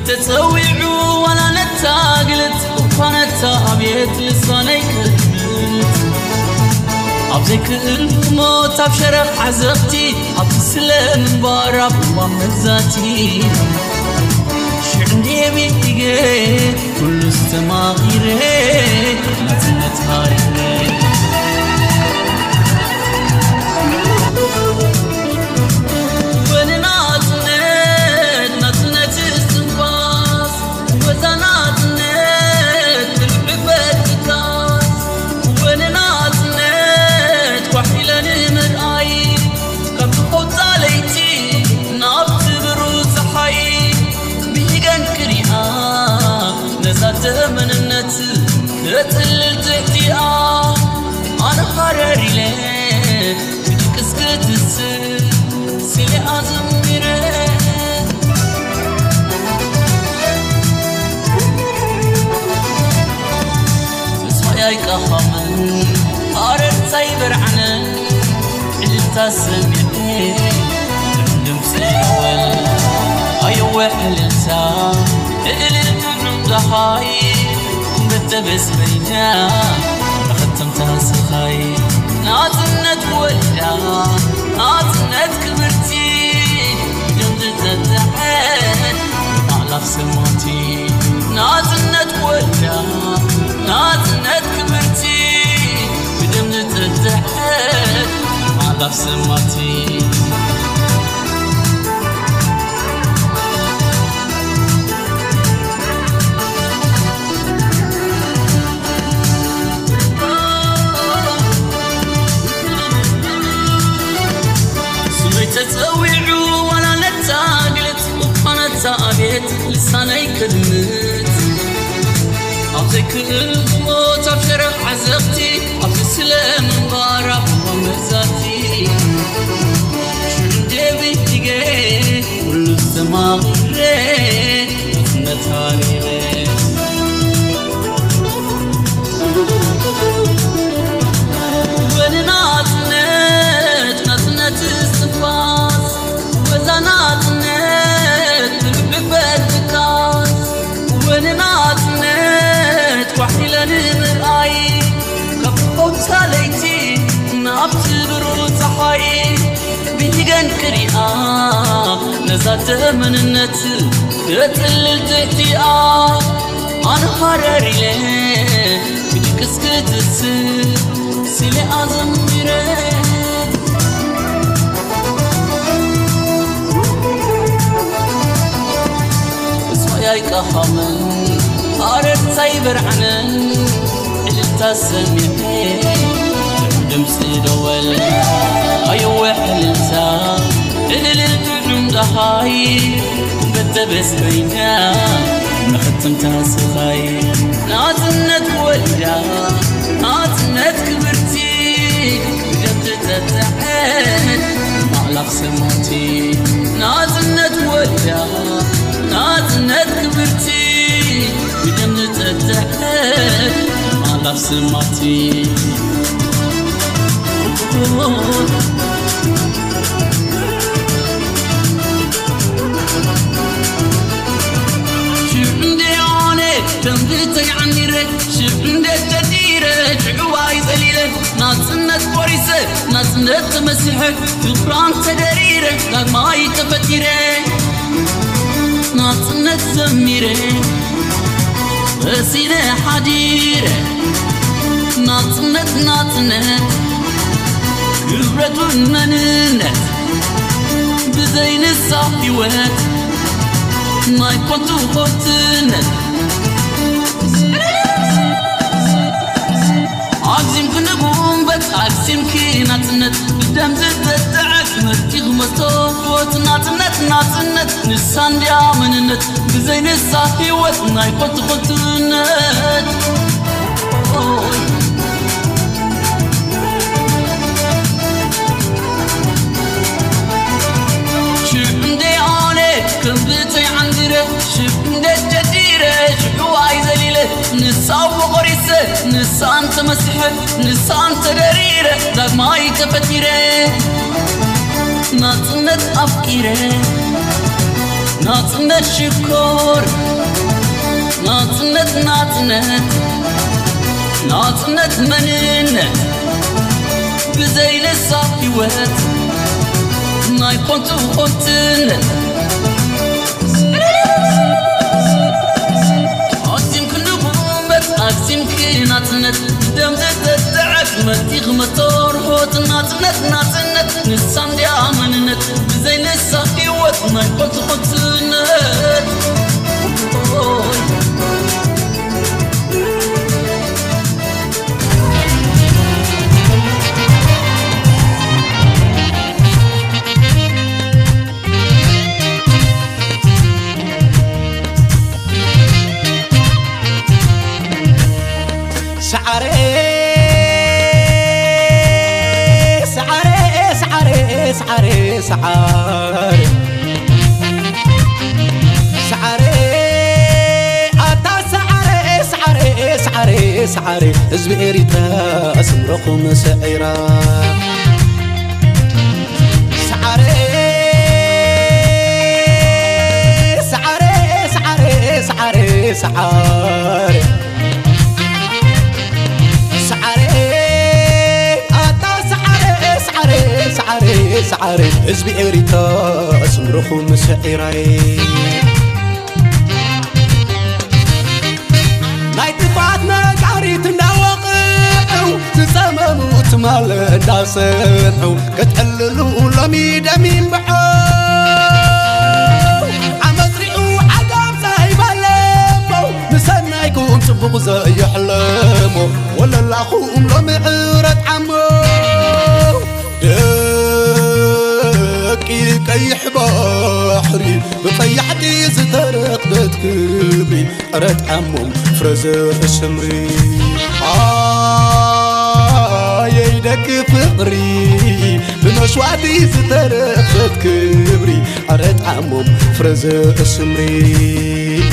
تتسويعو ولا نتاقلت وكانت أبيت لساني كلمت أبزيك الموت أبشرف عزبتي أبسلم بارب ومزاتي شعندي بيتي كل استماغيري نتنت هايري من النت تتلل تهديئة أنا حراري لك بدك اسكت السر سيلي أزميري اسمعي كهمن حرر سايبر عنن إلتا سميري تندم سيوال أيوة حللتا ضحاي بتبس بينا ختمتها سخاي ناتنت ولا ناتنت كبرتي جنت تتحد على سماتي ناتنت ولا ناتنت كبرتي جنت تتحد على سماتي تتسويعو ولا نتاقلت وكانت أبيت لساني كلمت أبزيك الموت أبشرف عزبتي أبسلم بارب ومزاتي شعندي بيتي كل استماغيري نتنت هايري نزات من النت تتلل تهديئة أنا حراري لك بدك اسكت السر سيلي أزميري اسمعي كهمن حرر سايبر عنن إلتا سميري تندم سيدوال أيوة حللتا ضحاي بتبس بينا ختمتها سخاي ناتنت ولا ناتنت كبرتي جنت تتحد على سماتي ناتنت ولا ناتنت كبرتي جنت تتحد على سماتي تنبيتي عني رك شبندت تديرك عواي ذليلك ناتنت بوريسة ناتنت مسيحك فقران تدريرك لاك ماي تفتيرك ناتنت زميرك غسينة حديرك ناتنت كبرت مننت بزين الصافيوات ما يكونتو خوتنت عزيم كنبوم بس عزيم كيناتنت قدام زدتعك مرتيغ مستوفوت ناتنت نسان ديا مننت بزين الصافي وطنا يقوت خطنت شبندي عليك كنبتي عندي شبندي جديرة شبوا عايزة نسان وقريسة نسان تمسحة نسان تدريرة ذاك ما يتفتيرة ناتنت أفكيرة ناطنت شكور ناطنت مننت بزي للصافي وات ناي خونتن عزيم كنبومت عزيم كناتنت دم تتعك متيغ مطور هوت ناطنت نسان دي عمنت بزي للصافي وات ناي خونتن سعري حزب إريترا أسمركم سعيرا سعري حزب إريترا أسمركم سعيرا مال داسنحو كتحللو لمي دمين بحو عمزريو عقام سايبالمو نسنايكم صبغ زي يحلمو ولا الأخوم لمعرت عمو دقيق يحب بحري بطيحتي زترق بتكبري أرد عمو فرزر الشمري يدك فقري بمشواتي سترخت كبري أرد عمم فرزة السمري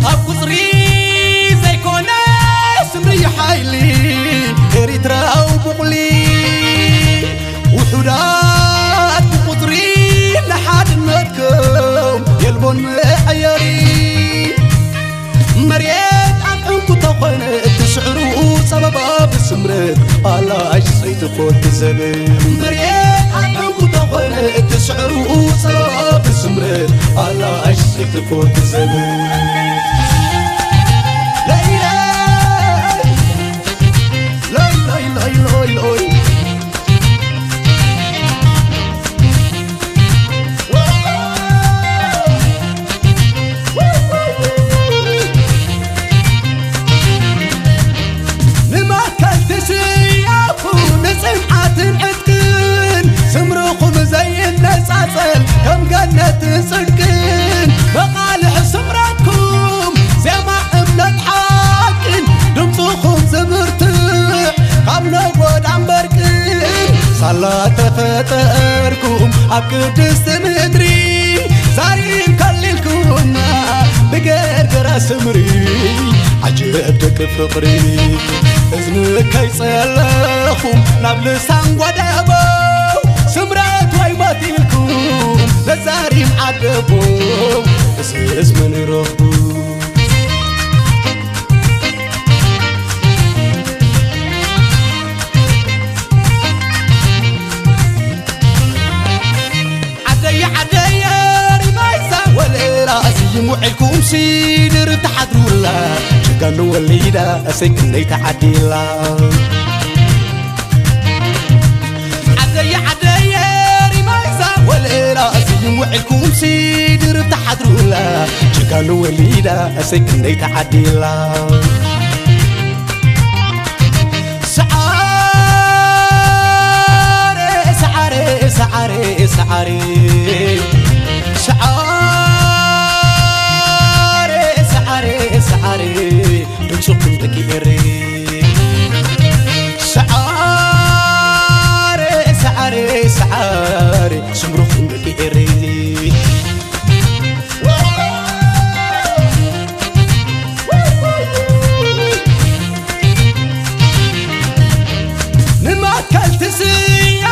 أبقصري زي كونا سمري حايلي إريترا وبقلي وحدات بقصري لحد نتكم يلبون حياري مريت عنكو تقنت تشعروا سببا بسمرت الله عيش سيت فوت الزمن مريت عنكو تقنت تشعروا سببا بسمرت الله عيش سيت فوت الزمن لا إله لا إله إلا الله سمركم زي النساسل كم جنة صدقين مقالع سمركم زي ما قبلت حاكن دمتكم زمرتح قبل ود عم بركن صلاة تفتركم عبقدس مدري زارين كللكم بقرقر سمري عجبتك فقري إذنك يصلخم نبلسان ودابو سمرات ويباتيلكم لزارين عدبو اسمن رخبو عدي رمايزة والراسي موعلكم سيدر تحضروا الله شكانوا الليلة أسيكن لي تعديلا عدي رمايزة والراسي موعلكم سيدر تحضروا الله شكانوا الليلة أسيكن لي تعديلا سعري بنشوف تكيري سعري شمروخ تكيري نما كلت سيا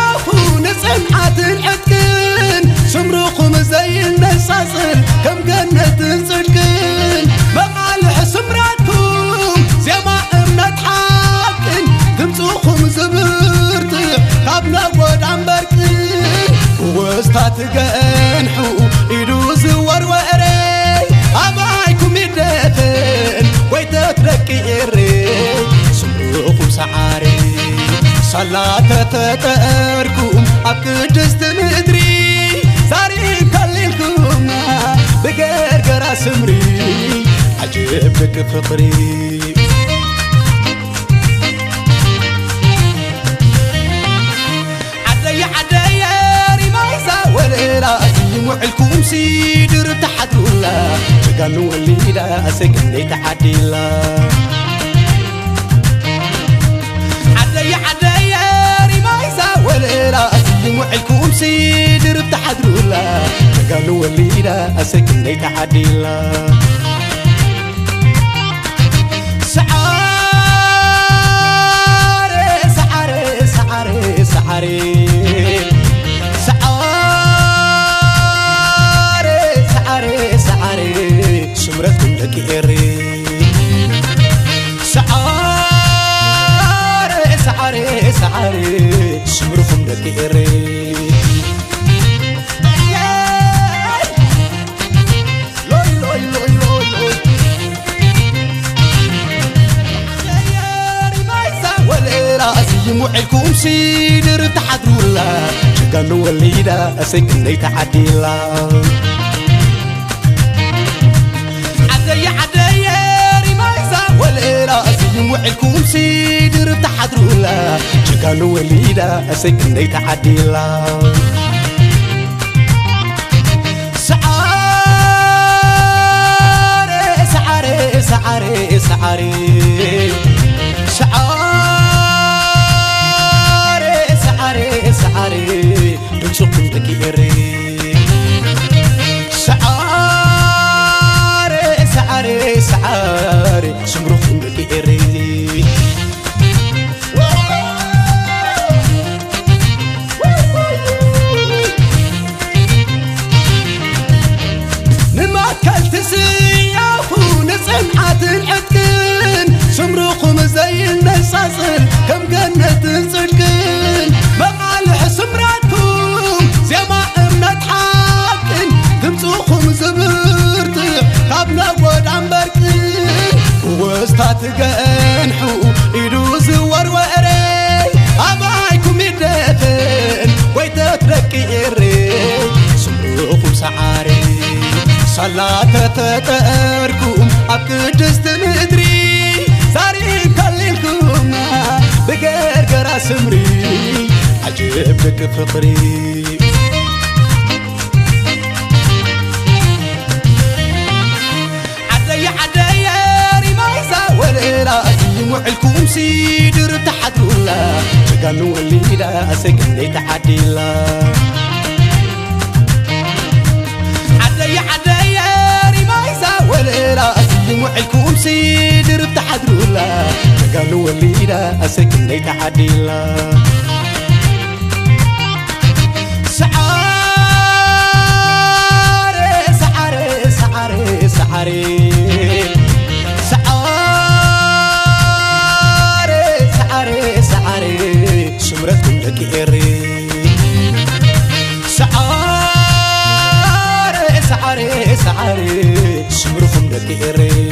تقنحو يدوز وروري أبايكم يدفن ويتتركي إري سمروكم سعاري صلاة تتركم أبقدست مدري زاري كللكم بقرقر سمري عجبك فطري عدي رمايزة والراسي وعلكم سيدر تحدولا تقنوا الليلة سكني تحديلا عدي رمايزة والراسي وعلكم سيدر تحدولا تقنوا الليلة سكني تحديلا سعاري شمرتكم لك إري سعاري شمركم لك إري وعلكم سيدر تحضرولا شكانوا الليلة سكني تعديلا عدي رمايزة والراسي وعلكم سيدر تحضرولا شكانوا الليلة سكني تعديلا سعاري سعاري دمسكم لك إري سعاري سمركم لك إري نما كلت سيافو نسمعات العتكن سمركم زي النصاصل كم جنة صدقن مقالح سمراتكم زي ما امنت حاكن تمسوخم زبرتي قبنا قد عمبركن وستات قنحو يدوز وروري أبايكم يدفن ويتتركي إري سمروكم سعاري صلاة تتركم أبقدست مدري زاري كللكم بقرقر سمري عجبك فطري عدي رمايزة والراسي وعلكم سيدر تحضرولا شكانوا الليلة سكني تعديلا عدي رمايزة والراسي وعلكم سيدر تحضرولا شكانوا الليلة سكني تعديلا سعاري شمرتكم لك إري سعاري شمركم لك إري